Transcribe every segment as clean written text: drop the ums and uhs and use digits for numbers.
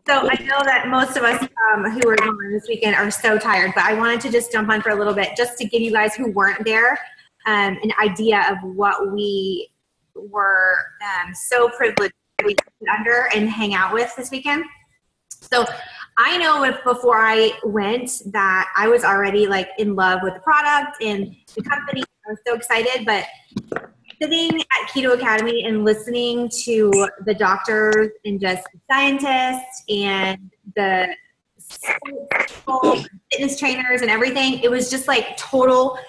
So I know that most of us who are going this weekend are so tired, but I wanted to just jump on for a little bit just to give you guys who weren't there an idea of what we were so privileged to be under and hang out with this weekend. So I know before I went that I was already like in love with the product and the company. I was so excited, but sitting at Keto Kademy and listening to the doctors and just the scientists and the fitness trainers and everything, it was just like total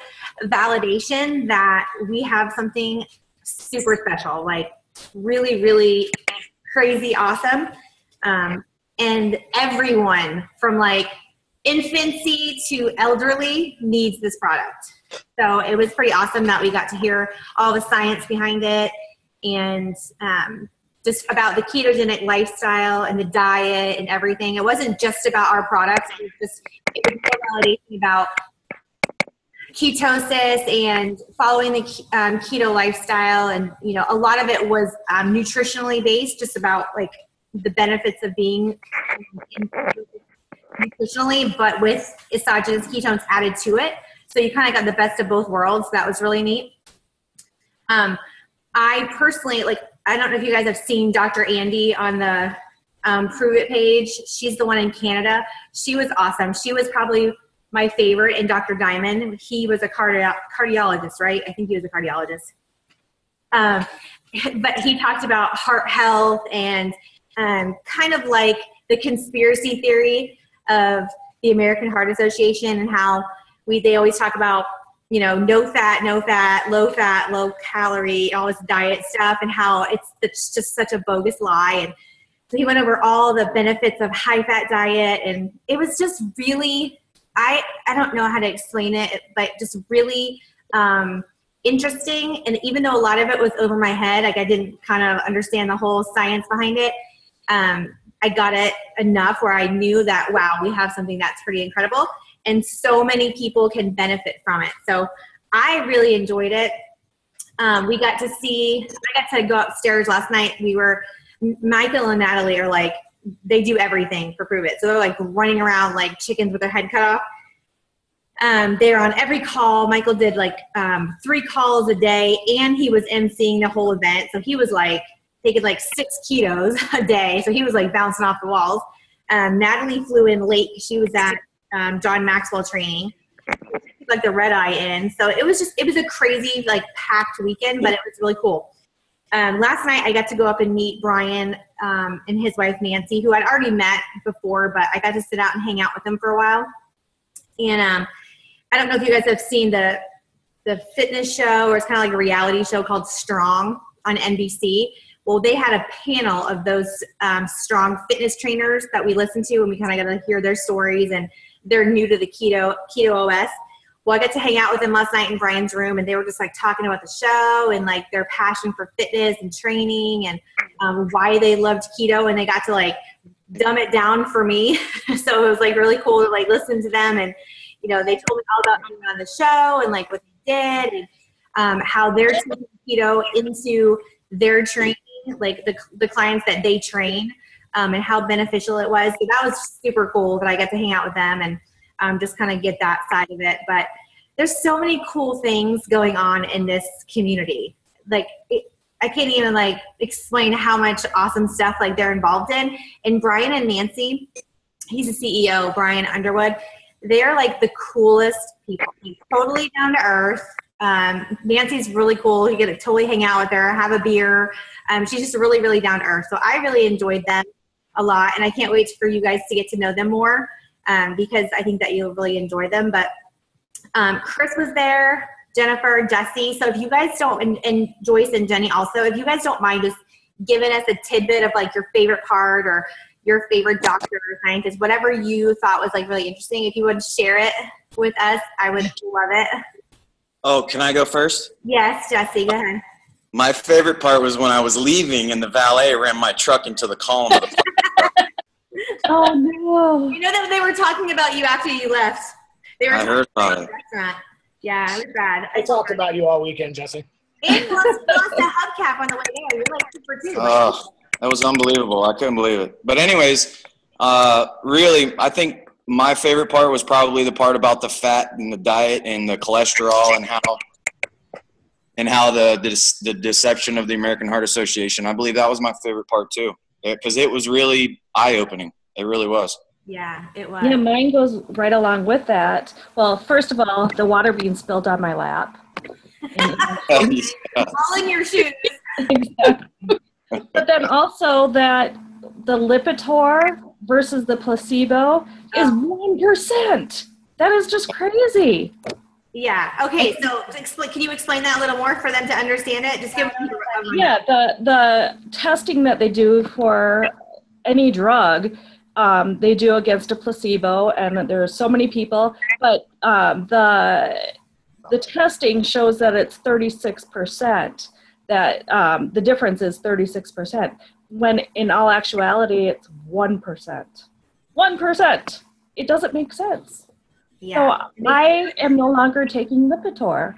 validation that we have something super special, like really, really crazy awesome. And everyone from like infancy to elderly needs this product. So it was pretty awesome that we got to hear all the science behind it and just about the ketogenic lifestyle and the diet and everything. It wasn't just about our products. It was more validation about ketosis and following the keto lifestyle. And, you know, a lot of it was nutritionally based, just about like the benefits of being nutritionally, but with exogenous ketones added to it. So you kind of got the best of both worlds. That was really neat. I personally, like, I don't know if you guys have seen Dr. Andy on the Prove It page. She's the one in Canada. She was awesome. She was probably my favorite. And Dr. Diamond, he was a cardiologist, right? I think he was a cardiologist. But he talked about heart health and kind of like the conspiracy theory of the American Heart Association and how they always talk about, you know, no fat, low calorie, all this diet stuff, and how it's just such a bogus lie. And so he went over all the benefits of high fat diet, and it was just really, I don't know how to explain it, but just really interesting. And even though a lot of it was over my head, like I didn't kind of understand the whole science behind it, I got it enough where I knew that, wow, we have something that's pretty incredible. And so many people can benefit from it. So I really enjoyed it. I got to go upstairs last night. Michael and Natalie are like, they do everything for Prove It. So they're like running around like chickens with their head cut off. They're on every call. Michael did like 3 calls a day, and he was emceeing the whole event. So he was like taking like 6 ketos a day. So he was like bouncing off the walls. Natalie flew in late. She was at John Maxwell training, like the red eye in. So it was a crazy, like packed weekend, but it was really cool. Last night I got to go up and meet Brian and his wife, Nancy, who I'd already met before, but I got to sit out and hang out with them for a while. And I don't know if you guys have seen the fitness show, or it's kind of like a reality show called Strong on NBC. Well, they had a panel of those strong fitness trainers that we listened to, and we kind of got to hear their stories, and they're new to the Keto OS. Well, I got to hang out with them last night in Brian's room, and they were just like talking about the show and like their passion for fitness and training and why they loved keto, and they got to like dumb it down for me. So it was like really cool to like listen to them, and you know, they told me all about being on the show and like what they did and how they're taking keto into their training, like the clients that they train, and how beneficial it was. So that was super cool that I got to hang out with them and just kind of get that side of it. But there's so many cool things going on in this community. Like I can't even like explain how much awesome stuff like they're involved in. And Brian and Nancy, he's the CEO, Brian Underwood. They're like the coolest people, like, totally down to earth. Nancy's really cool. You get to totally hang out with her, have a beer. She's just really, really down to earth. So I really enjoyed them a lot, and I can't wait for you guys to get to know them more because I think that you'll really enjoy them. But Chris was there, Jennifer, Jesse. So if you guys don't, and Joyce and Jenny also, if you guys don't mind just giving us a tidbit of like your favorite part or your favorite doctor or scientist, whatever you thought was like really interesting, if you would share it with us, I would love it. Oh, can I go first? Yes, Jesse, go ahead. My favorite part was when I was leaving and the valet ran my truck into the column of the Oh, no. You know that they were talking about you after you left. They were I heard about it. Restaurant. Yeah, it was bad. I talked about you all weekend, Jesse. And you lost a hubcap on the way there. You're like super too. Oh, that was unbelievable. I couldn't believe it. But anyways, Really, I think my favorite part was probably the part about the fat and the diet and the cholesterol and how the deception of the American Heart Association. I believe that was my favorite part too, because it was really eye-opening. It really was. Yeah, it was. Yeah, mine goes right along with that. Well, first of all, the water being spilled on my lap. All in your shoes. Exactly. But then also that the Lipitor versus the placebo is 1%. That is just crazy. Yeah. Okay. So can you explain that a little more for them to understand it? Just give them Yeah, the testing that they do for any drug, they do against a placebo, and there are so many people, but the testing shows that it's 36%, that the difference is 36%, when in all actuality it's 1%. 1%! It doesn't make sense. Yeah. So I am no longer taking Lipitor.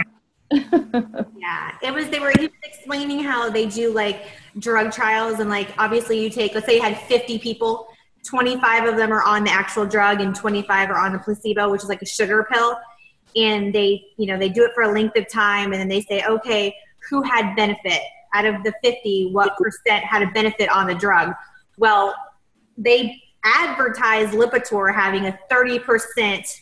Yeah, he was explaining how they do like drug trials, and like obviously you take, let's say you had 50 people, 25 of them are on the actual drug and 25 are on the placebo, which is like a sugar pill. And they do it for a length of time, and then they say, okay, who had benefit out of the 50? What percent had a benefit on the drug? Well, they advertise Lipitor having a 30%.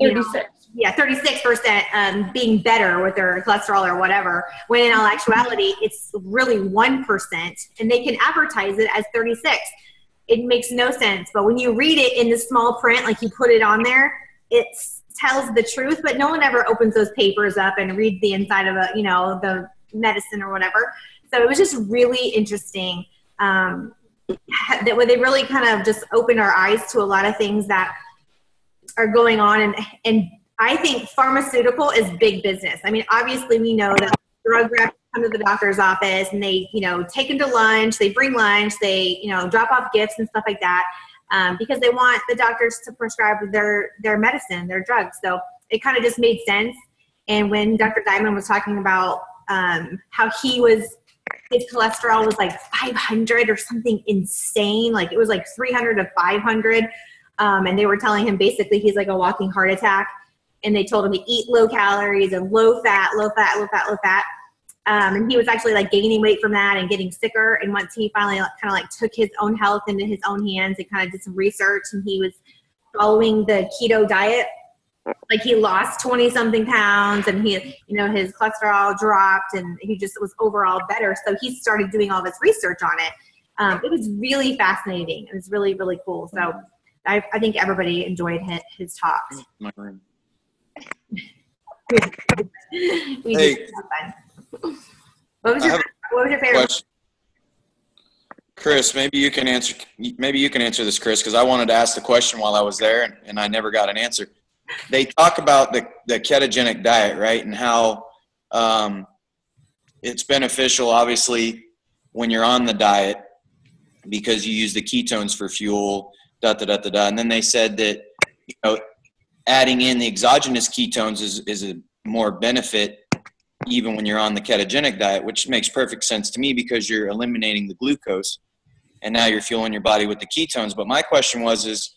36. Yeah, 36% being better with their cholesterol or whatever, when in all actuality, it's really 1%, and they can advertise it as 36. It makes no sense. But when you read it in the small print, like you put it on there, it tells the truth, but no one ever opens those papers up and reads the inside of the medicine or whatever. So it was just really interesting that when they really kind of just opened our eyes to a lot of things that are going on. And I think pharmaceutical is big business. I mean, obviously we know that drug reps come to the doctor's office and they, take them to lunch, they bring lunch, they, drop off gifts and stuff like that, because they want the doctors to prescribe their medicine, their drugs. So it kind of just made sense. And when Dr. Diamond was talking about how his cholesterol was like 500 or something insane, like it was like 300 to 500. And they were telling him basically he's like a walking heart attack. And they told him to eat low calories and low fat. And he was actually like gaining weight from that and getting sicker. And once he finally kind of like took his own health into his own hands and kind of did some research, and he was following the keto diet, like he lost 20 something pounds, and he, his cholesterol dropped, and he just was overall better. So he started doing all this research on it. It was really fascinating. It was really, really cool. So I think everybody enjoyed his talks. My room. Hey. What was your favorite question? Chris, maybe you can answer this, Chris, because I wanted to ask the question while I was there, and I never got an answer. They talk about the ketogenic diet, right, and how it's beneficial, obviously, when you're on the diet because you use the ketones for fuel, and then they said that, adding in the exogenous ketones is a more benefit even when you're on the ketogenic diet, which makes perfect sense to me because you're eliminating the glucose and now you're fueling your body with the ketones. But my question is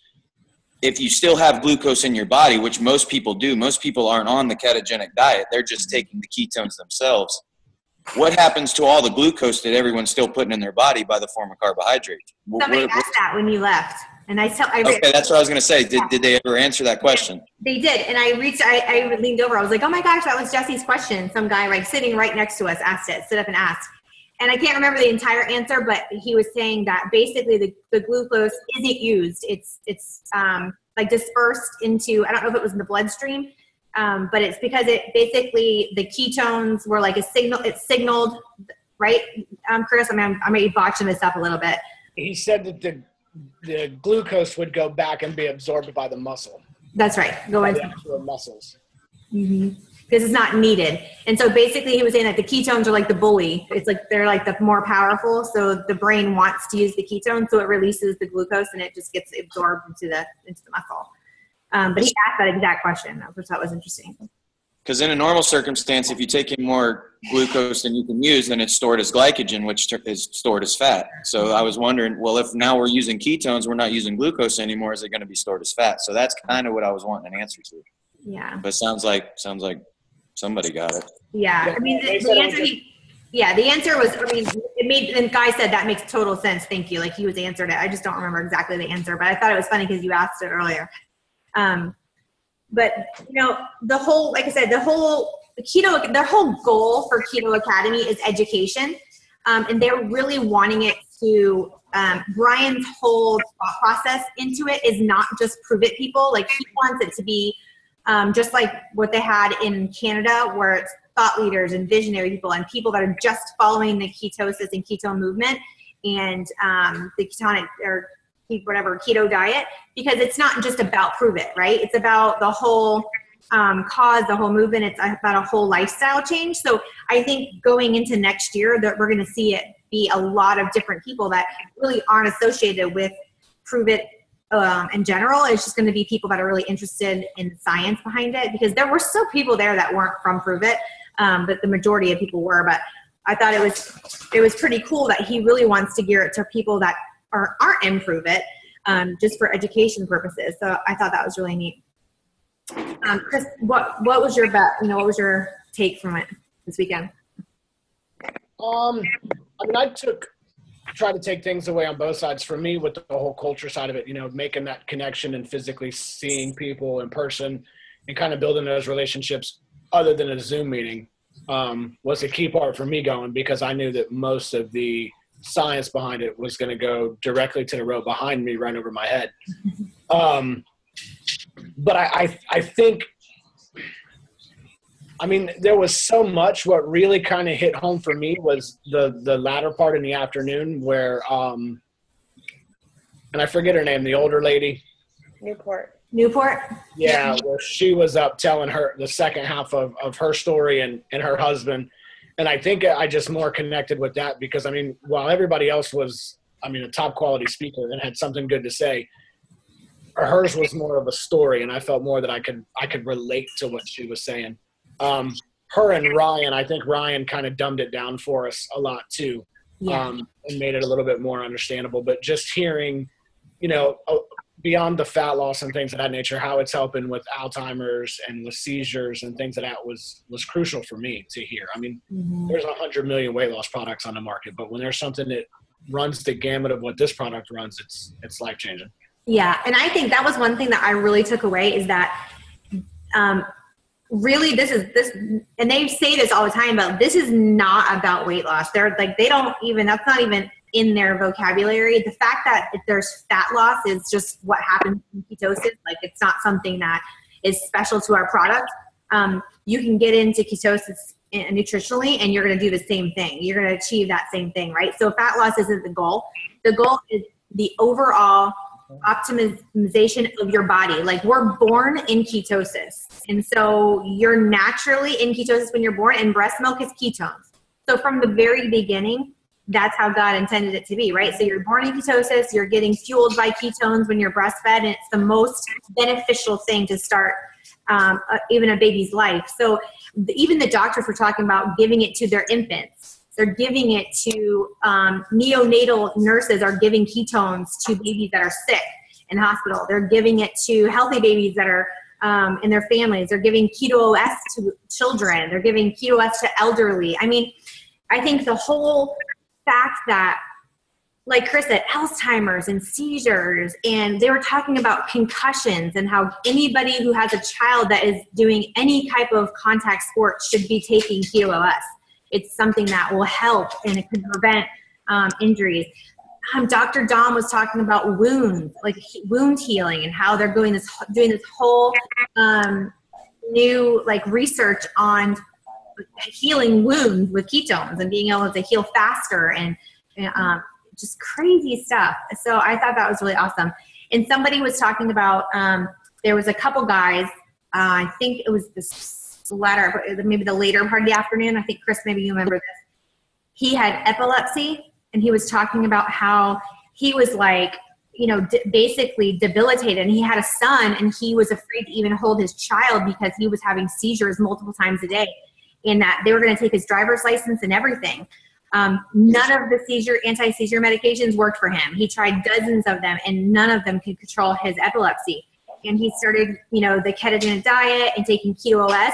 if you still have glucose in your body, which most people do, most people aren't on the ketogenic diet, they're just taking the ketones themselves. What happens to all the glucose that everyone's still putting in their body by the form of carbohydrates? Somebody asked that when you left. And okay, that's what I was going to say. Did they ever answer that question? They did. And I leaned over. I was like, oh my gosh, that was Jesse's question. Some guy like sitting right next to us stood up and asked. And I can't remember the entire answer, but he was saying that basically the glucose isn't used. It's like dispersed into, I don't know if it was in the bloodstream, but it's because it basically, the ketones were like it signaled, right? Chris, I may be botching this up a little bit. He said that the glucose would go back and be absorbed by the muscle. That's right. Go into the actual muscles. Mm-hmm. Because it's not needed. And so basically he was saying that the ketones are like the bully. It's like they're like the more powerful. So the brain wants to use the ketones, so it releases the glucose and it just gets absorbed into the muscle. But he asked that exact question, which I thought was interesting. Because in a normal circumstance, if you take in more glucose than you can use, then it's stored as glycogen, which is stored as fat. So I was wondering, well, if now we're using ketones, we're not using glucose anymore, is it going to be stored as fat? So that's kind of what I was wanting an answer to. Yeah. But sounds like somebody got it. Yeah. I mean, the answer was, I mean, and Guy said that makes total sense. Thank you. Like he was answered it. I just don't remember exactly the answer, but I thought it was funny because you asked it earlier. But you know, the whole, like I said, their whole goal for Keto Kademy is education. And they're really wanting it to, Brian's whole thought process into it is not just prove it people. Like he wants it to be just like what they had in Canada, where it's thought leaders and visionary people and people that are just following the ketosis and ketone movement and the ketonic or whatever keto diet, because it's not just about prove it, right? It's about the whole cause, the whole movement. It's about a whole lifestyle change. So I think going into next year that we're going to see it be a lot of different people that really aren't associated with prove it in general. It's just going to be people that are really interested in the science behind it, because there were still people there that weren't from prove it, but the majority of people were. But I thought it was pretty cool that he really wants to gear it to people that aren't in prove it, just for education purposes. So I thought that was really neat. Chris, what was your bet? You know, what was your take from it this weekend? I mean, I try to take things away on both sides. For me, with the whole culture side of it, you know, making that connection and physically seeing people in person and kind of building those relationships other than a Zoom meeting was a key part for me going, because I knew that most of the science behind it was going to go directly to the road behind me, right over my head. But I think, I mean, there was so much. What really kind of hit home for me was the latter part in the afternoon where, and I forget her name, the older lady. Newport? Yeah, where she was up telling her the second half of her story and her husband. And I think I just more connected with that because, I mean, while everybody else was, I mean, a top quality speaker and had something good to say, hers was more of a story. And I felt more that I could relate to what she was saying. Her and Ryan, I think Ryan kind of dumbed it down for us a lot too. Yeah. And made it a little bit more understandable. But just hearing, you know, beyond the fat loss and things of that nature, how it's helping with Alzheimer's and with seizures and things of that was crucial for me to hear. I mean, there's 100 million weight loss products on the market, but when there's something that runs the gamut of what this product runs, it's life changing. Yeah. And I think that was one thing that I really took away is that, really this, and they say this all the time, but this is not about weight loss. They're like, that's not even in their vocabulary. The fact that if there's fat loss is just what happens in ketosis. Like it's not something that is special to our product. You can get into ketosis nutritionally and you're going to do the same thing. You're going to achieve that same thing, right? So fat loss isn't the goal. The goal is the overall optimization of your body. Like we're born in ketosis. And so you're naturally in ketosis when you're born, and breast milk is ketones. So from the very beginning, that's how God intended it to be, right? So you're born in ketosis, you're getting fueled by ketones when you're breastfed, and it's the most beneficial thing to start even a baby's life. So even the doctors were talking about giving it to their infants. They're giving it to neonatal nurses are giving ketones to babies that are sick in hospital. They're giving it to healthy babies that are in their families. They're giving Keto OS to children. They're giving Keto OS to elderly. I mean, I think the whole fact that, like Chris said, Alzheimer's and seizures, and they were talking about concussions and how anybody who has a child that is doing any type of contact sport should be taking Keto OS. It's something that will help and it can prevent injuries. Dr. Dom was talking about wounds, like wound healing, and how they're doing this whole new like research on healing wounds with ketones and being able to heal faster and just crazy stuff. So I thought that was really awesome. And somebody was talking about there was a couple guys. I think it was maybe the later part of the afternoon. I think, Chris, maybe you remember this. He had epilepsy, and he was talking about how he was like, you know, basically debilitated. And he had a son, and he was afraid to even hold his child because he was having seizures multiple times a day. and that they were going to take his driver's license and everything. None of the anti-seizure medications worked for him. He tried dozens of them, and none of them could control his epilepsy. And he started, the ketogenic diet and taking Keto OS,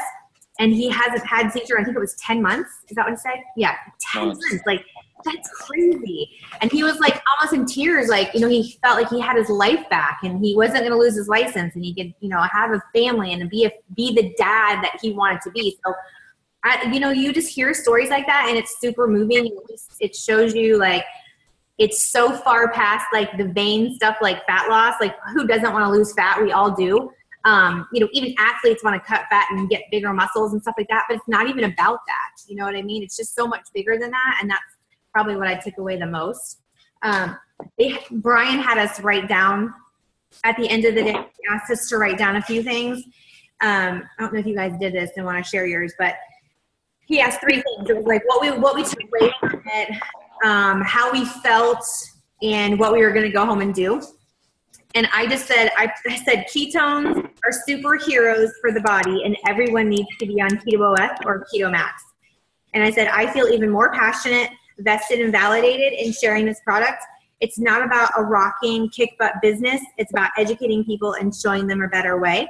and he hasn't had seizure. I think it was 10 months. Is that what it said? Yeah, 10 months. Like, that's crazy. And he was like almost in tears. Like, he felt like he had his life back, and he wasn't going to lose his license, and he could, have a family and be the dad that he wanted to be. So, you just hear stories like that, and it's super moving. It shows you, like, it's so far past, like, the vain stuff like fat loss. Like, who doesn't want to lose fat? We all do. Even athletes want to cut fat and get bigger muscles and stuff like that, but it's not even about that. You know what I mean? It's just so much bigger than that, and that's probably what I took away the most. Brian had us write down at the end of the day. He asked us to write down a few things. I don't know if you guys did this and want to share yours, but he asked 3 things. It was like what we took away from it, how we felt, and what we were going to go home and do. And I just said, I said ketones are superheroes for the body, and everyone needs to be on Keto OS or Keto Max. And I said, I feel even more passionate, vested, and validated in sharing this product. It's not about a rocking kick butt business. It's about educating people and showing them a better way.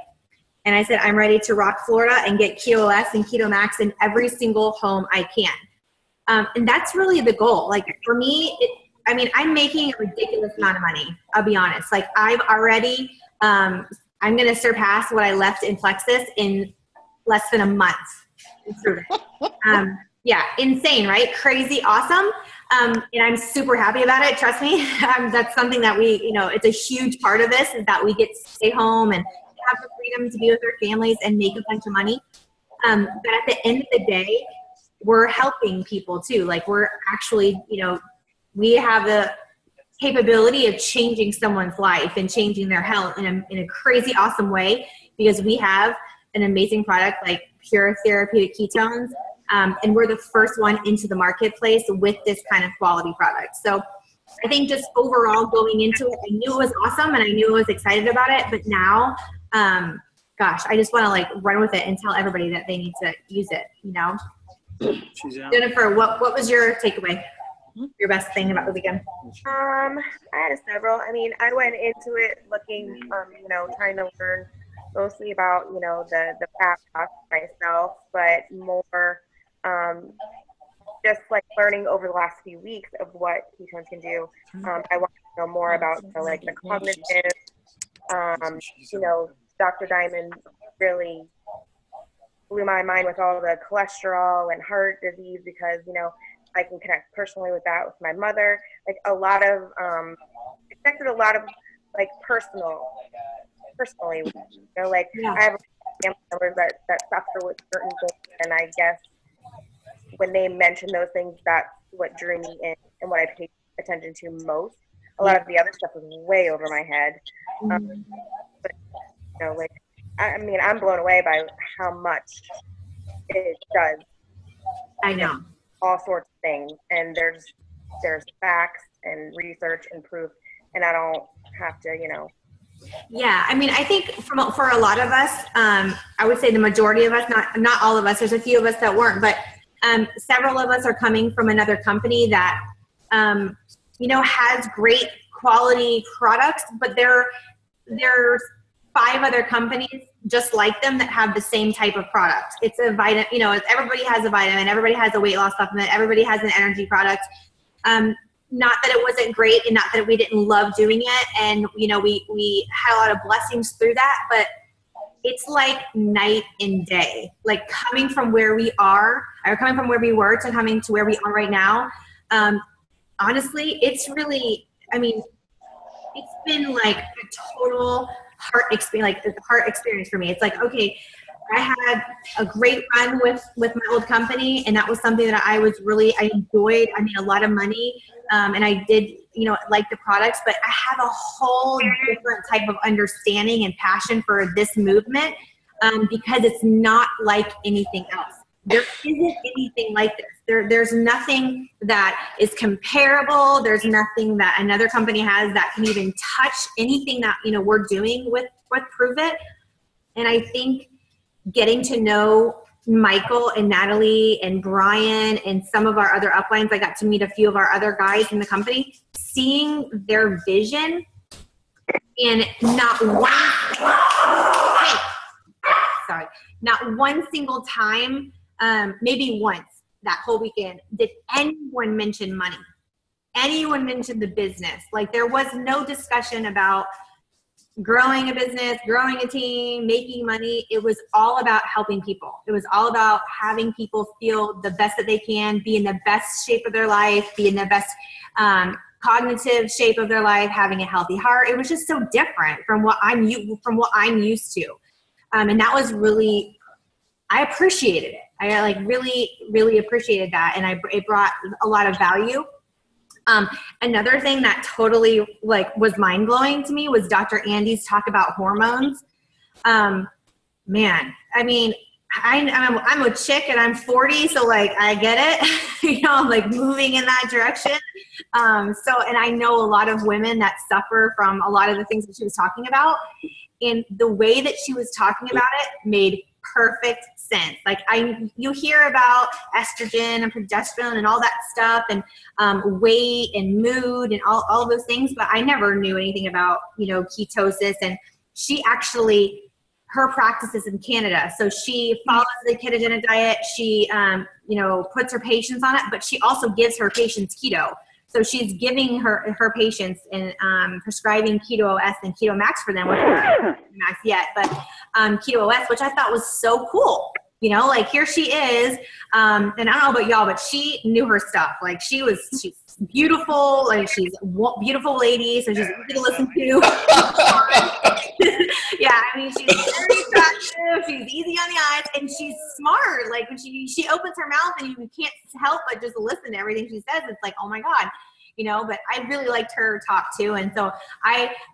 And I said, I'm ready to rock Florida and get Keto OS and Keto Max in every single home I can. And that's really the goal. Like, for me, I'm making a ridiculous amount of money. I'll be honest. Like, I've already, I'm going to surpass what I left in Plexus in less than a month. Yeah, insane, right? Crazy, awesome. And I'm super happy about it. Trust me. That's something that it's a huge part of this, is that we get to stay home and have the freedom to be with our families and make a bunch of money. But at the end of the day, we're helping people too. Like, we're actually, we have the capability of changing someone's life and changing their health in a crazy, awesome way, because we have an amazing product like Pure Therapeutic Ketones. And we're the first one into the marketplace with this kind of quality product. So I think just overall going into it, I knew it was awesome and I knew I was excited about it. But now, I just want to run with it and tell everybody that they need to use it, Jennifer, what was your takeaway? Your best thing about the weekend? I had several. I went into it looking, trying to learn mostly about, the fat loss myself, but more just learning over the last few weeks of what ketones can do. I want to know more about, the cognitive, Dr. Diamond really blew my mind with all the cholesterol and heart disease, because, I can connect personally with that with my mother. Connected a lot of personally, I have family members that suffer with certain things, and I guess when they mention those things, that's what drew me in and what I paid attention to most. A lot of the other stuff was way over my head. But, I'm blown away by how much it does. I know. All sorts of things, and there's facts and research and proof, and I don't have to, Yeah, I think for a lot of us, I would say the majority of us, not all of us, there's a few of us that weren't, but several of us are coming from another company that, has great quality products, but there's 5 other companies just like them that have the same type of product. It's a vitamin, everybody has a vitamin, everybody has a weight loss supplement, everybody has an energy product. Not that it wasn't great and not that we didn't love doing it. And, we had a lot of blessings through that, but it's like night and day, like coming from where we are, or coming from where we were to coming to where we are right now. Honestly, it's really, it's been like a total heart experience for me. It's like, okay, I had a great run with my old company, and that was something that I enjoyed. I made a lot of money, and I did, like the products, but I have a whole different type of understanding and passion for this movement, because it's not like anything else. There isn't anything like this. There's nothing that is comparable. There's nothing that another company has that can even touch anything that, we're doing with Prove It. And I think getting to know Michael and Natalie and Brian and some of our other uplines, I got to meet a few of our other guys in the company, seeing their vision, and not one single time, maybe once that whole weekend, did anyone mention money. Anyone mentioned the business. Like, there was no discussion about growing a business, growing a team, making money. It was all about helping people. It was all about having people feel the best that they can, be in the best shape of their life, be in the best cognitive shape of their life, having a healthy heart. It was just so different from what I'm used to. And that was really, I appreciated it. I like really, really appreciated that. And it brought a lot of value. Another thing that totally like was mind blowing to me was Dr. Andy's talk about hormones. Man, I mean, I'm a chick and I'm 40, so like I get it. I'm like moving in that direction. And I know a lot of women that suffer from a lot of the things that she was talking about, and the way that she was talking about it made perfect sense. Like you hear about estrogen and progesterone and all that stuff, and weight and mood and all those things, but I never knew anything about, ketosis. And she actually, her practice is in Canada. So she follows the ketogenic diet. She, puts her patients on it, but she also gives her patients keto. So she's giving her patients and prescribing Keto OS and Keto Max for them, which not Max yet, but Keto OS, which I thought was so cool. Like here she is, and I don't know about y'all, but she knew her stuff. Like she's beautiful, like she's a beautiful lady, so she's easy to listen to. Yeah, I mean, she's very attractive, she's easy on the eyes, and she's smart. Like when she opens her mouth and you can't help but just listen to everything she says, it's like, oh my God. But I really liked her talk too. And so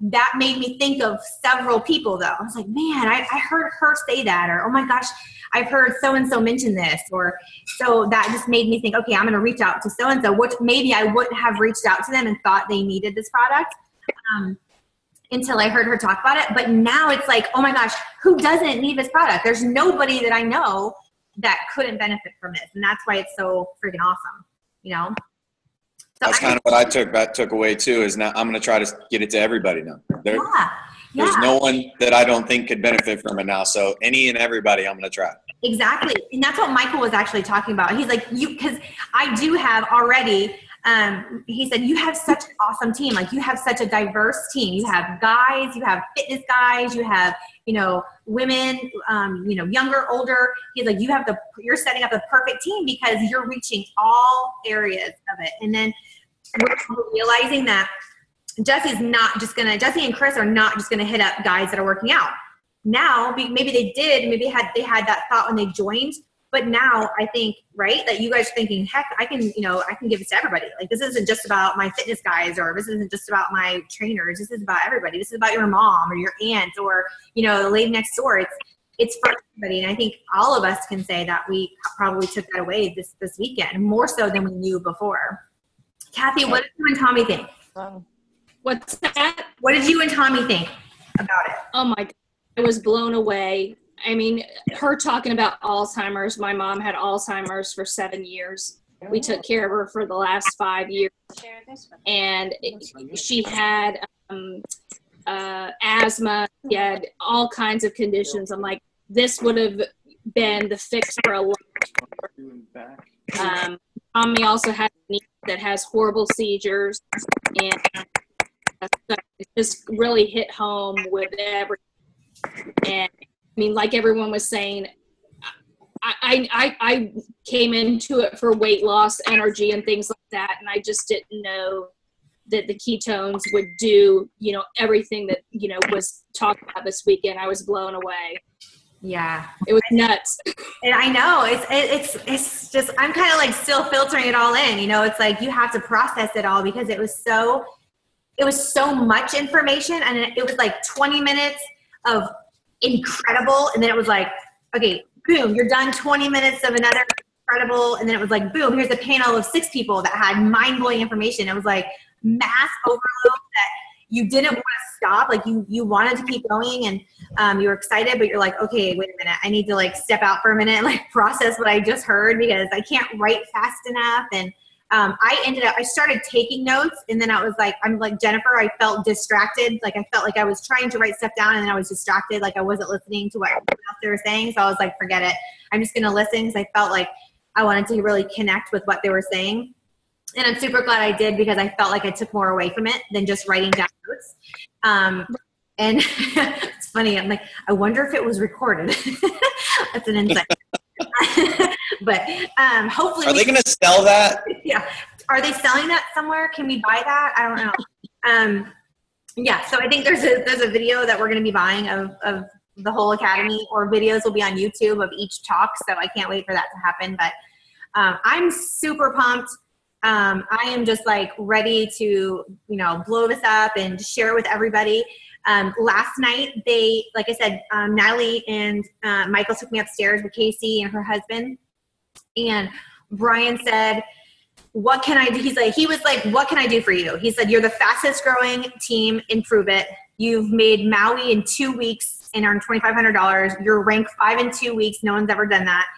that made me think of several people though. I was like, man, I heard her say that, or, oh my gosh, I've heard so-and-so mention this, or so that just made me think, okay, I'm going to reach out to so-and-so, which maybe I wouldn't have reached out to them and thought they needed this product until I heard her talk about it. But now it's like, oh my gosh, who doesn't need this product? There's nobody that I know that couldn't benefit from this. And that's why it's so freaking awesome, So that's kind of what I took away too, is now I'm going to try to get it to everybody now. There's no one that I don't think could benefit from it now. So any and everybody, I'm going to try. Exactly. And that's what Michael was actually talking about. He's like, because I do have already, he said, you have such an awesome team. Like you have such a diverse team. You have guys, you have fitness guys, you have, women, younger, older. He's like, you're setting up a perfect team because you're reaching all areas of it. And then we're realizing that Jesse and Chris are not just going to hit up guys that are working out. Now, maybe they did, maybe they had that thought when they joined, but now I think, right, that you guys are thinking, heck, I can give this to everybody. Like this isn't just about my fitness guys, or this isn't just about my trainers. This is about everybody. This is about your mom or your aunt or, the lady next door. It's for everybody. And I think all of us can say that we probably took that away this weekend, more so than we knew before. Kathy, what did you and Tommy think? What's that? What did you and Tommy think about it? Oh my God, I was blown away. I mean, her talking about Alzheimer's. My mom had Alzheimer's for 7 years. We took care of her for the last 5 years. And she had asthma. She had all kinds of conditions. I'm like, this would have been the fix for a lot. Tommy also has a niece that has horrible seizures. And it just really hit home with everything. And I mean, like everyone was saying, I came into it for weight loss, energy, and things like that, and I just didn't know that the ketones would do, everything that, was talked about this weekend. I was blown away. Yeah. It was nuts. And I know it's just, I'm kind of like still filtering it all in, it's like you have to process it all because it was so much information, and it was like 20 minutes of incredible, and then it was like, okay, boom, you're done. 20 minutes of another incredible, and then it was like, boom, here's a panel of 6 people that had mind-blowing information. It was like mass overload that you didn't want to stop. Like you wanted to keep going and you were excited, but you're like, okay, wait a minute. I need to like step out for a minute and like process what I just heard because I can't write fast enough. And I started taking notes and then I'm like Jennifer, I felt distracted. Like I felt like I was trying to write stuff down and then I was distracted. Like I wasn't listening to what else they were saying. So I was like, forget it. I'm just going to listen because I felt like I wanted to really connect with what they were saying. And I'm super glad I did because I felt like I took more away from it than just writing down notes. And it's funny. I'm like, I wonder if it was recorded. That's an insight. But hopefully. Are they going to sell that? Yeah. Are they selling that somewhere? Can we buy that? I don't know. Yeah. So I think there's a video that we're going to be buying of the whole academy, or videos will be on YouTube of each talk. So I can't wait for that to happen. But I'm super pumped. I am just like ready to, blow this up and share it with everybody. Last night, like I said, Natalie and Michael took me upstairs with Casey and her husband. And Brian said, what can I do? He was like, what can I do for you? He said, you're the fastest growing team in Prove It. You've made Maui in 2 weeks and earned $2,500. You're ranked 5 in 2 weeks. No one's ever done that.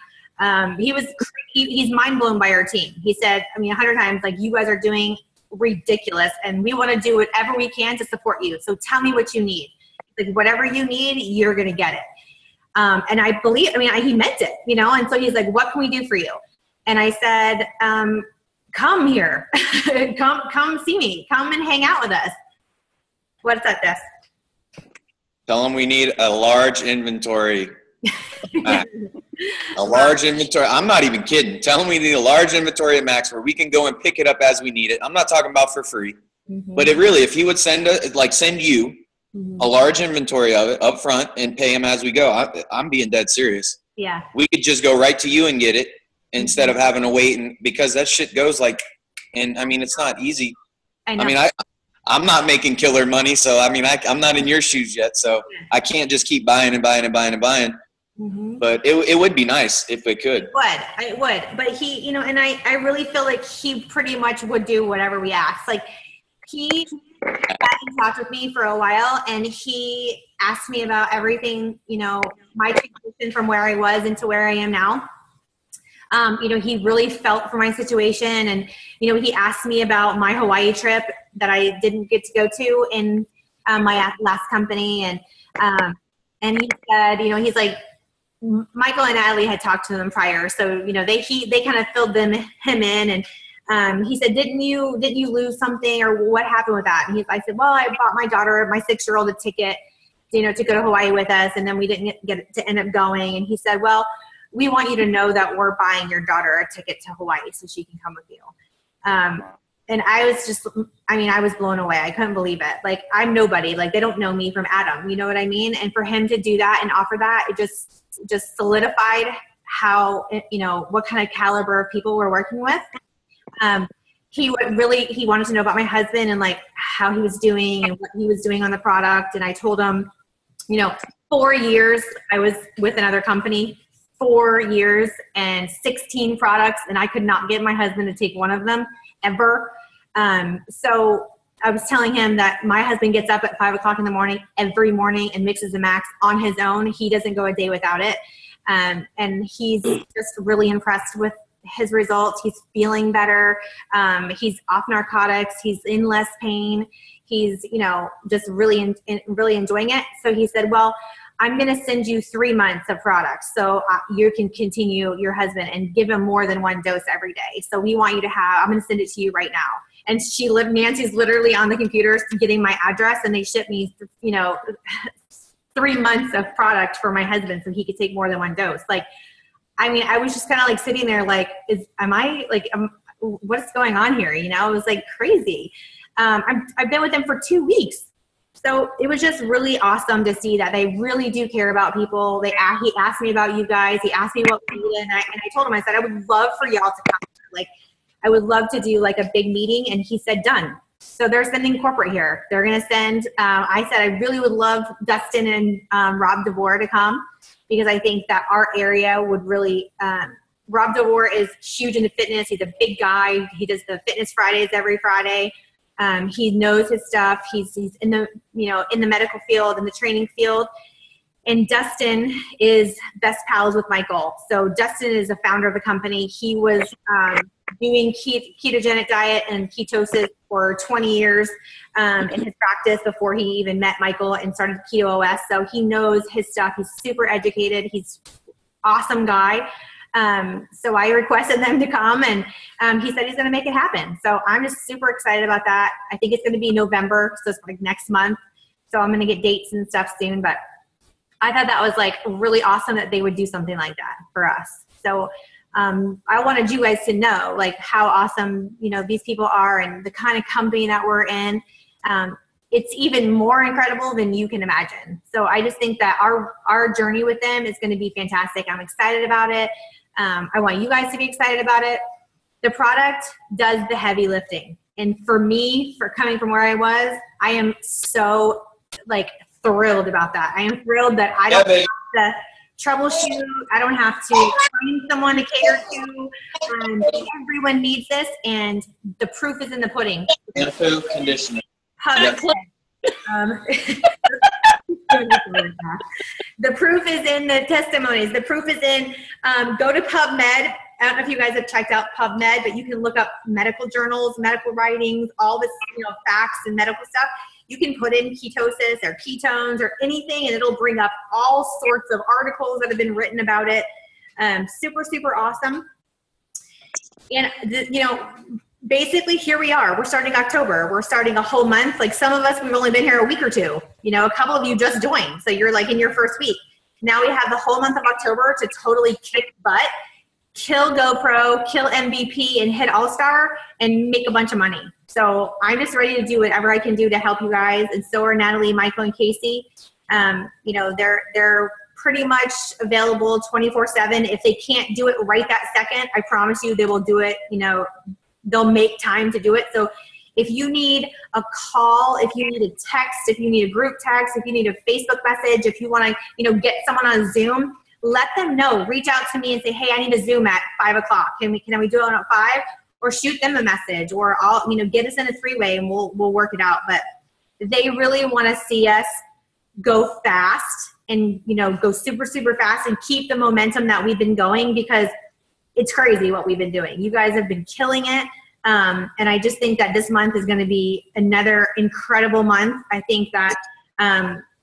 He's mind blown by our team. He said, 100 times, like, you guys are doing ridiculous and we want to do whatever we can to support you. So tell me what you need. Like, whatever you need, you're going to get it. And I believe, he meant it, and so he's like, what can we do for you? And I said, come here, come see me, come and hang out with us. What's that, Des? Tell them we need a large inventory. A large inventory. I'm not even kidding. Tell them we need a large inventory at Max where we can go and pick it up as we need it. I'm not talking about for free, but if he would send you a large inventory of it up front and pay him as we go. I'm being dead serious. Yeah. We could just go right to you and get it instead of having to wait, and because that shit goes it's not easy. I know. I'm not making killer money, so I'm not in your shoes yet, so I can't just keep buying and buying and buying and buying. But it would be nice if it could. It would. But he, and I really feel like he pretty much would do whatever we asked. Like, he got in touch with me for a while and he asked me about everything, my transition from where I was into where I am now. He really felt for my situation, and, he asked me about my Hawaii trip that I didn't get to go to in my last company. And he said, he's like, Michael and Natalie had talked to them prior. So, they kind of filled him in, and he said, didn't you lose something, or what happened with that? And I said, well, I bought my daughter, my 6-year-old, a ticket, to go to Hawaii with us. And then we didn't get to end up going. And he said, well, we want you to know that we're buying your daughter a ticket to Hawaii so she can come with you. And I was just, I was blown away. I couldn't believe it. Like, I'm nobody. Like, they don't know me from Adam. You know what I mean? And for him to do that and offer that, it just solidified how, what kind of caliber of people we're working with. He wanted to know about my husband and like how he was doing and what he was doing on the product. And I told him, 4 years I was with another company, 4 years and 16 products, and I could not get my husband to take one of them ever. So I was telling him that my husband gets up at 5 o'clock in the morning every morning and mixes the Max on his own. He doesn't go a day without it. And he's just really impressed with his results. He's feeling better. He's off narcotics. He's in less pain. He's, just really enjoying it. So he said, well, I'm going to send you 3 months of products so you can continue your husband and give him more than one dose every day. So we want you to I'm going to send it to you right now. And Nancy's literally on the computer getting my address, and they ship me, 3 months of product for my husband so he could take more than one dose. Like, I was just kind of like sitting there like, what's going on here? It was like crazy. I've been with them for 2 weeks. So it was just really awesome to see that they really do care about people. He asked me about you guys. He asked me what we needed. And I told him, I said, I would love for y'all to come. Like, I would love to do like a big meeting. And he said, done. So they're sending corporate here. They're going to send, I said, I really would love Dustin and Rob DeVore to come, because I think that our area would really, Rob DeVore is huge into fitness. He's a big guy. He does the Fitness Fridays every Friday. He knows his stuff. He's in the, in the medical field, in the training field. And Dustin is best pals with Michael. So Dustin is a founder of the company. He was doing ketogenic diet and ketosis for 20 years in his practice before he even met Michael and started Keto OS. So he knows his stuff. He's super educated. He's awesome guy. So I requested them to come, and he said he's going to make it happen. So I'm just super excited about that. I think it's going to be November, so it's like next month. So I'm going to get dates and stuff soon, but I thought that was like really awesome that they would do something like that for us. So I wanted you guys to know like how awesome, these people are and the kind of company that we're in. It's even more incredible than you can imagine. So I just think that our journey with them is going to be fantastic. I'm excited about it. I want you guys to be excited about it. The product does the heavy lifting. And for me, for coming from where I was, I am so like thrilled about that. I am thrilled that I don't have to troubleshoot. I don't have to find someone to cater to. Everyone needs this, and the proof is in the pudding. Shampoo, conditioner. The proof is in the testimonies. The proof is in, go to PubMed. I don't know if you guys have checked out PubMed, but you can look up medical journals, medical writings, all this, facts and medical stuff. You can put in ketosis or ketones or anything, and it'll bring up all sorts of articles that have been written about it. Super, super awesome. And, basically here we are. We're starting October. We're starting a whole month. Like some of us, we've only been here a week or two. A couple of you just joined. So you're like in your first week. Now we have the whole month of October to totally kick butt, kill GoPro, kill MVP, and hit All-Star and make a bunch of money. So I'm just ready to do whatever I can do to help you guys. And so are Natalie, Michael, and Casey. They're pretty much available 24/7. If they can't do it right that second, I promise you they will do it, they'll make time to do it. So if you need a call, if you need a text, if you need a group text, if you need a Facebook message, if you want to, get someone on Zoom, let them know. Reach out to me and say, hey, I need a Zoom at 5 o'clock. Can we do it at 5? Or shoot them a message, or I'll, get us in a three-way and we'll work it out. But they really want to see us go fast and, go super, super fast and keep the momentum that we've been going, because it's crazy what we've been doing. You guys have been killing it. And I just think that this month is going to be another incredible month. I think that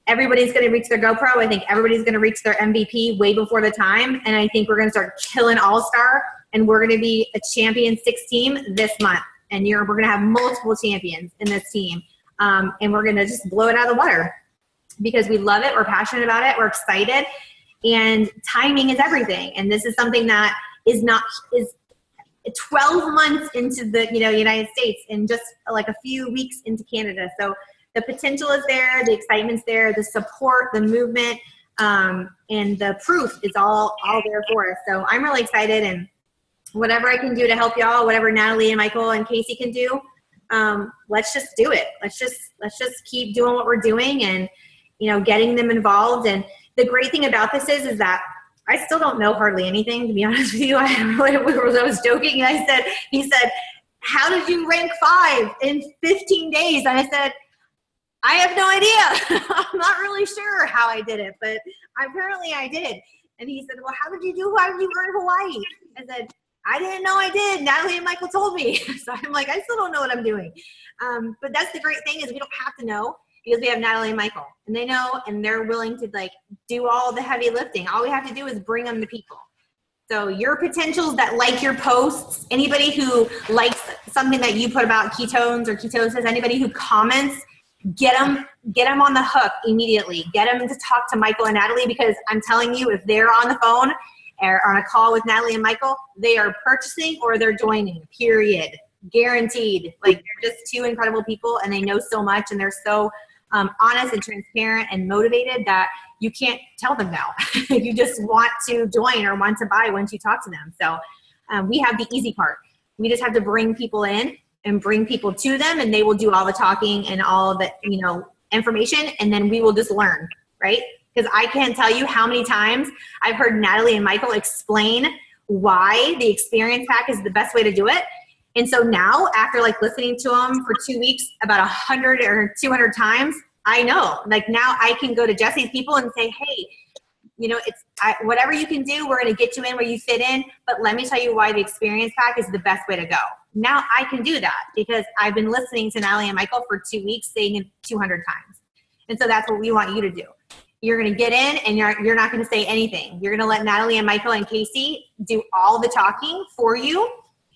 everybody's going to reach their GoPro. I think everybody's going to reach their MVP way before the time. And I think we're going to start killing All-Star, and we're going to be a Champion 6 team this month. And we're going to have multiple champions in this team. And we're going to just blow it out of the water because we love it. We're passionate about it. We're excited. And timing is everything. And this is something that is 12 months into the United States and just like a few weeks into Canada. So the potential is there, the excitement's there, the support, the movement, and the proof is all there for us. So I'm really excited, and whatever I can do to help y'all, whatever Natalie and Michael and Casey can do, let's just do it. Let's just keep doing what we're doing and getting them involved. And the great thing about this is that I still don't know hardly anything, to be honest with you. I was joking, and he said, how did you rank 5 in 15 days? And I said, I have no idea. I'm not really sure how I did it, but apparently I did. And he said, well, how did you earn Hawaii? I said, I didn't know I did. Natalie and Michael told me. So I'm like, I still don't know what I'm doing. But that's the great thing, is we don't have to know, because we have Natalie and Michael, and they know, and they're willing to do all the heavy lifting. All we have to do is bring them to people. So your potentials that like your posts, anybody who likes something that you put about ketones or ketosis, anybody who comments, get them on the hook immediately. Get them to talk to Michael and Natalie, because I'm telling you, if they're on the phone or on a call with Natalie and Michael, they are purchasing or they're joining, period. Guaranteed. They're just two incredible people, and they know so much, and they're so honest and transparent and motivated that you can't tell them no. You just want to join or want to buy once you talk to them. So we have the easy part. We just have to bring people in and bring people to them, and they will do all the talking and all the information, and then we will just learn, right? Because I can't tell you how many times I've heard Natalie and Michael explain why the experience pack is the best way to do it. And so now, after like listening to them for 2 weeks about 100 or 200 times, I know, like now I can go to Jesse's people and say, hey, you know, whatever you can do, we're going to get you in where you fit in. But let me tell you why the experience pack is the best way to go. Now I can do that because I've been listening to Natalie and Michael for 2 weeks, saying it 200 times. And so that's what we want you to do. You're going to get in and you're not going to say anything. You're going to let Natalie and Michael and Casey do all the talking for you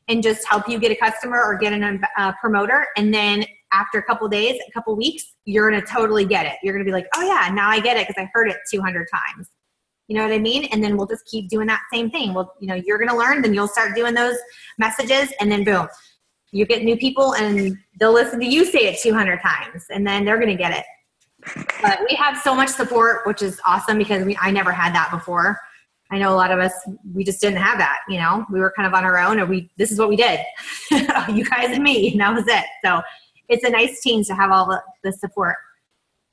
and just help you get a customer or get a promoter. And then after a couple days, a couple weeks, you're going to totally get it. You're going to be like, oh yeah, now I get it because I heard it 200 times. You know what I mean? And then we'll just keep doing that same thing. Well, you know, you're going to learn, then you'll start doing those messages, and then boom, you get new people and they'll listen to you say it 200 times, and then they're going to get it. But we have so much support, which is awesome because I never had that before. I know a lot of us, we just didn't have that, you know. We were kind of on our own, and this is what we did. You guys and me, and that was it. So it's a nice team to have all the support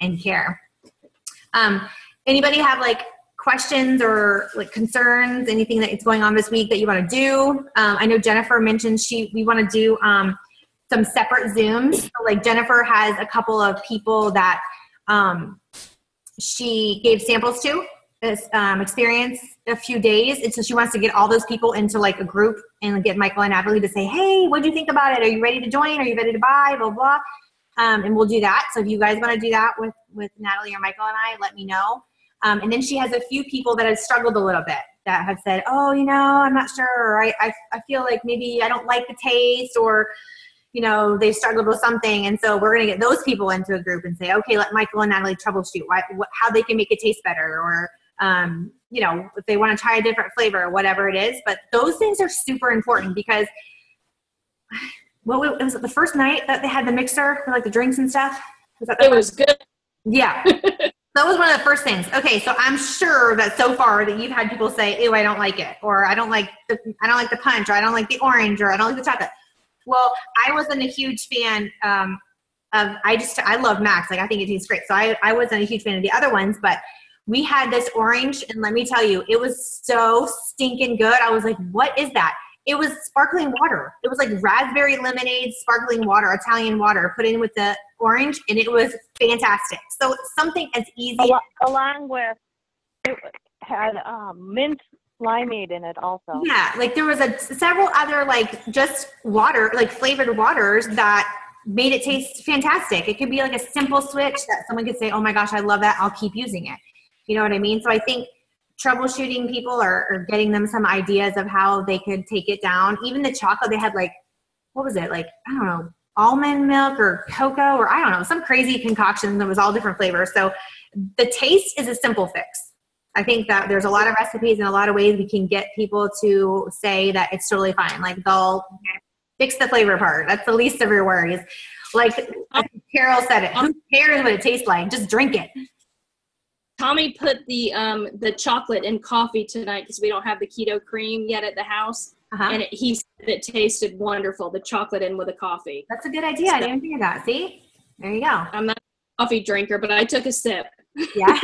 and care. Anybody have like questions or like concerns, anything that is going on this week that you want to do? I know Jennifer mentioned we want to do some separate Zooms. So like Jennifer has a couple of people that she gave samples to experience a few days. And so she wants to get all those people into like a group and get Michael and Natalie to say, hey, what do you think about it? Are you ready to join? Are you ready to buy? Blah, blah. And we'll do that. So if you guys want to do that with Natalie or Michael and I, let me know. And then she has a few people that have struggled a little bit that have said, oh, you know, I'm not sure. Or I feel like maybe I don't like the taste, or, you know, they've struggled with something. And so we're going to get those people into a group and say, okay, let Michael and Natalie troubleshoot how they can make it taste better, or, you know, if they want to try a different flavor or whatever it is. But those things are super important because, well, it was the first night that they had the mixer for like the drinks and stuff. It was good. Yeah. That was one of the first things. Okay, so I'm sure that so far that you've had people say, ew, I don't like it, or I don't like the punch, or I don't like the orange, or I don't like the chocolate. Well, I wasn't a huge fan I love Max. Like, I think it tastes great. So I wasn't a huge fan of the other ones, but we had this orange, and let me tell you, it was so stinking good. I was like, what is that? It was sparkling water. It was like raspberry lemonade, sparkling water, Italian water, put in with the orange, and it was fantastic. So something as easy. Along with, it had mint limeade in it also. Yeah, like there was several other like just water, like flavored waters that made it taste fantastic. It could be like a simple switch that someone could say, oh my gosh, I love that. I'll keep using it. You know what I mean? So I think troubleshooting people or getting them some ideas of how they could take it down. Even the chocolate, they had like, what was it? Like, I don't know, almond milk or cocoa, or I don't know, some crazy concoction that was all different flavors. So the taste is a simple fix. I think that there's a lot of recipes and a lot of ways we can get people to say that it's totally fine. Like, they'll fix the flavor part. That's the least of your worries. Like Carol said it, who cares what it tastes like? Just drink it. Tommy put the chocolate in coffee tonight because we don't have the keto cream yet at the house. And he said it tasted wonderful, the chocolate in with the coffee. That's a good idea. So, I didn't hear that. See? There you go. I'm not a coffee drinker, but I took a sip. Yeah.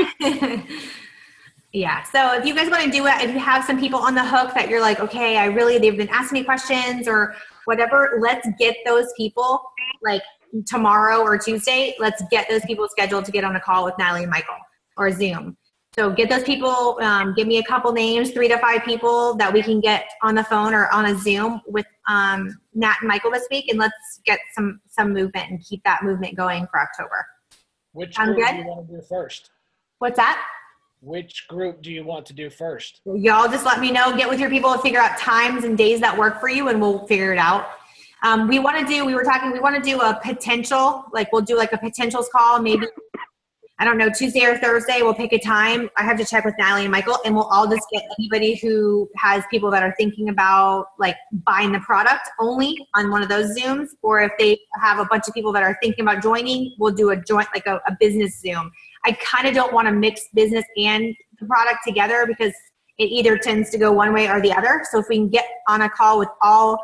Yeah. So if you guys want to do it, if you have some people on the hook that you're like, okay, they've been asking me questions or whatever, let's get those people like tomorrow or Tuesday. Let's get those people scheduled to get on a call with Natalie and Michael or Zoom. So get those people, give me a couple names, 3 to 5 people that we can get on the phone or on a Zoom with Nat and Michael this week, and let's get some movement and keep that movement going for October. Which group do you want to do first? What's that? Which group do you want to do first? Y'all just let me know. Get with your people and figure out times and days that work for you, and we'll figure it out. We want to do a potential, like we'll do like a potentials call, maybe, I don't know, Tuesday or Thursday. We'll pick a time. I have to check with Natalie and Michael, and we'll all just get anybody who has people that are thinking about like buying the product only on one of those Zooms, or if they have a bunch of people that are thinking about joining, we'll do a joint, like a business Zoom. I kind of don't want to mix business and the product together because it either tends to go one way or the other. So if we can get on a call with all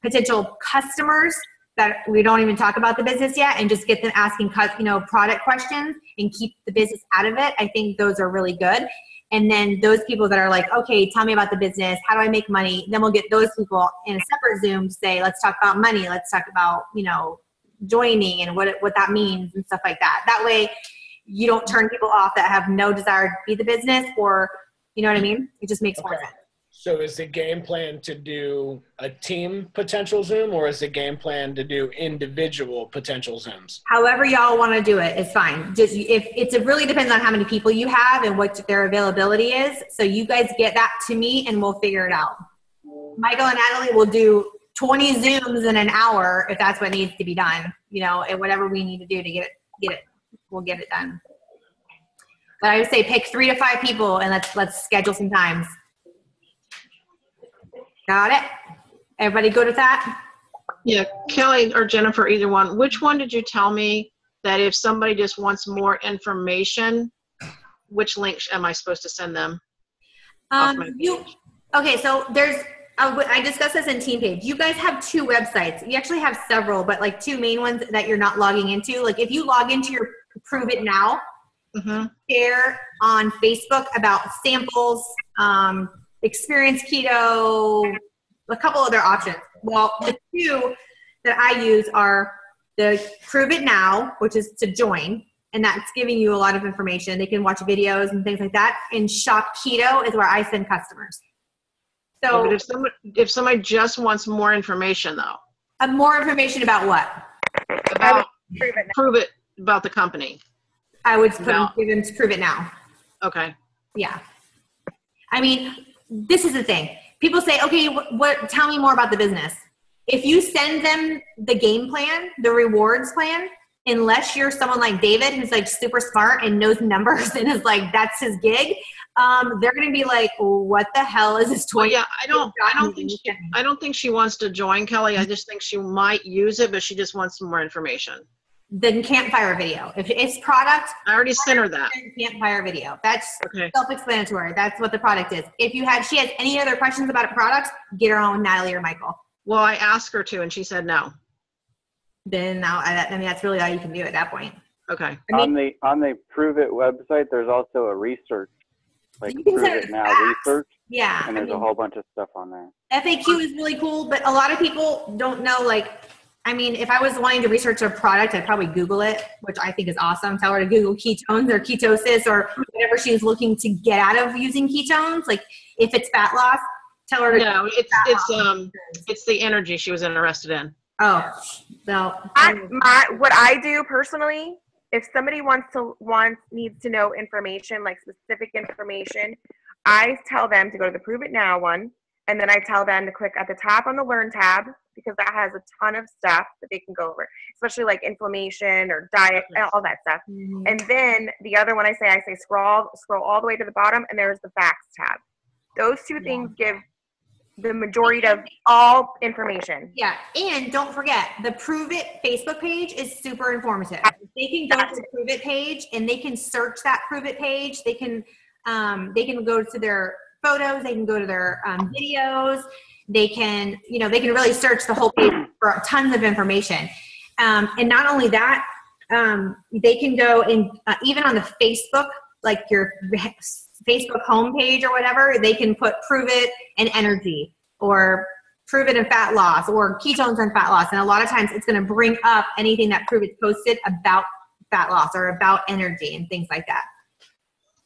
potential customers that we don't even talk about the business yet and just get them asking, product questions and keep the business out of it. I think those are really good. And then those people that are like, okay, tell me about the business. How do I make money? Then we'll get those people in a separate Zoom to say, let's talk about money. Let's talk about, joining and what that means and stuff like that. That way you don't turn people off that have no desire to be the business, or, you know what I mean? It just makes more sense. So is the game plan to do a team potential Zoom, or is the game plan to do individual potential Zooms? However y'all want to do it is fine. Just it really depends on how many people you have and what their availability is. So you guys get that to me and we'll figure it out. Michael and Natalie will do 20 Zooms in an hour if that's what needs to be done, and whatever we need to do to get it, we'll get it done. But I would say pick 3 to 5 people and let's schedule some times. Got it? Everybody good with that? Yeah, Kelly or Jennifer, either one. Which one did you tell me that if somebody just wants more information, which link am I supposed to send them? Okay, so I discussed this in Team Page. You guys have 2 websites. You actually have several, but like 2 main ones that you're not logging into. Like if you log into your Prove It Now, share on Facebook about samples, Experience Keto, a couple other options. Well, the 2 that I use are the Prove It Now, which is to join, and that's giving you a lot of information. They can watch videos and things like that. And Shop Keto is where I send customers. So, but if somebody just wants more information, though, more information about what? About Prove It about the company. I would give them to Prove It Now. Okay. Yeah. I mean, this is the thing. People say, okay, tell me more about the business. If you send them the game plan, the rewards plan, unless you're someone like David, who's like super smart and knows numbers and is like, that's his gig, they're going to be like, what the hell is this 20? Well, yeah, I don't think she wants to join, Kelly. I just think she might use it, but she just wants some more information. Then campfire video. If it's product, I already sent her that. Campfire video. That's self-explanatory. That's what the product is. If she has any other questions about a product, get her on Natalie or Michael. Well, I asked her to, and she said no. Then that's really all you can do at that point. Okay. On the Prove It website, there's also a research, like Prove It Now research. Yeah. And there's a whole bunch of stuff on there. FAQ is really cool, but a lot of people don't know, if I was wanting to research a product, I'd probably Google it, which I think is awesome. Tell her to Google ketones or ketosis or whatever she's looking to get out of using ketones. Like if it's fat loss, tell her to. No, it's the energy she was interested in. Oh, no. What I do personally, if somebody needs to know information, like specific information, I tell them to go to the Prove It Now one, and then I tell them to click at the top on the Learn tab, because that has a ton of stuff that they can go over, especially like inflammation or diet, all that stuff. Mm-hmm. And then the other one I say scroll all the way to the bottom, and there's the Facts tab. Those 2 things give the majority of all information. Yeah, and don't forget, the Prove It Facebook page is super informative. They can go to the Prove It page, and they can search that Prove It page. They can go to their photos. They can go to their videos. They can really search the whole page for tons of information. And not only that, they can go in, even on the Facebook, like your Facebook homepage or whatever, they can put Prove It and energy, or Prove It and fat loss, or ketones and fat loss. And a lot of times it's going to bring up anything that Prove It posted about fat loss or about energy and things like that.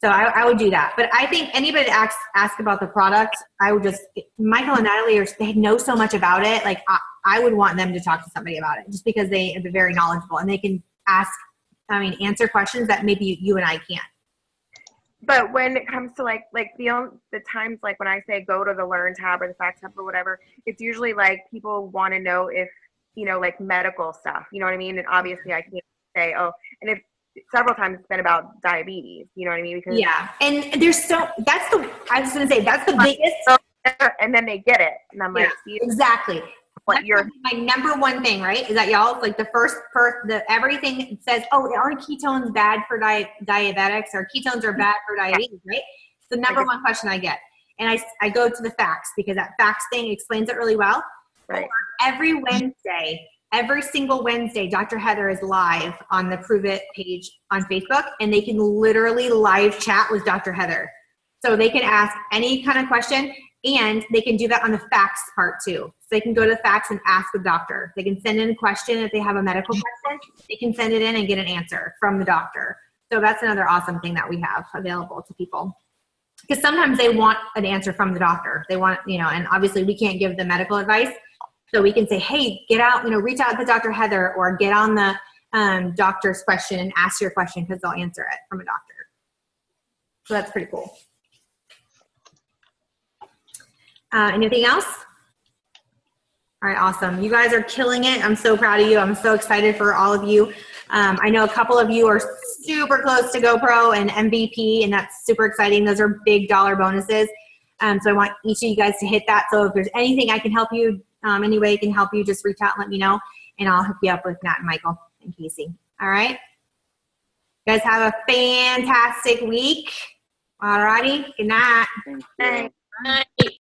So I would do that. But I think anybody that ask about the product, I would just, Michael and Natalie, they know so much about it. Like I would want them to talk to somebody about it, just because they are very knowledgeable and they can answer questions that maybe you and I can't. But when it comes to like the times, like when I say go to the Learn tab or the Facts tab or whatever, it's usually like people want to know if, like medical stuff, you know what I mean? And obviously I can't say, and if several times it's been about diabetes, you know what I mean? Because and there's I was going to say, that's the biggest. And then they get it. And I'm like, exactly. My number one thing, right, is that y'all, like the first everything says, aren't ketones bad for diabetics, or ketones are bad for diabetes, right? It's the number one question I get. And I go to the facts, because that facts thing explains it really well. Right. Every Wednesday, every single Wednesday, Dr. Heather is live on the Prove It page on Facebook, and they can literally live chat with Dr. Heather. So they can ask any kind of question, and they can do that on the fax part too. So they can go to the fax and ask the doctor. They can send in a question if they have a medical question. They can send it in and get an answer from the doctor. So that's another awesome thing that we have available to people. Because sometimes they want an answer from the doctor. They want, and obviously we can't give the medical advice. So we can say, hey, get out, reach out to Dr. Heather, or get on the doctor's question and ask your question, because they'll answer it from a doctor. So that's pretty cool. Anything else? All right, awesome. You guys are killing it. I'm so proud of you. I'm so excited for all of you. I know a couple of you are super close to GoPro and MVP, and that's super exciting. Those are big dollar bonuses. So I want each of you guys to hit that. So if there's anything I can help you, any way I can help you, just reach out and let me know, and I'll hook you up with Nat and Michael and Casey. All right? You guys have a fantastic week. All righty. Good night. Thank you. Night.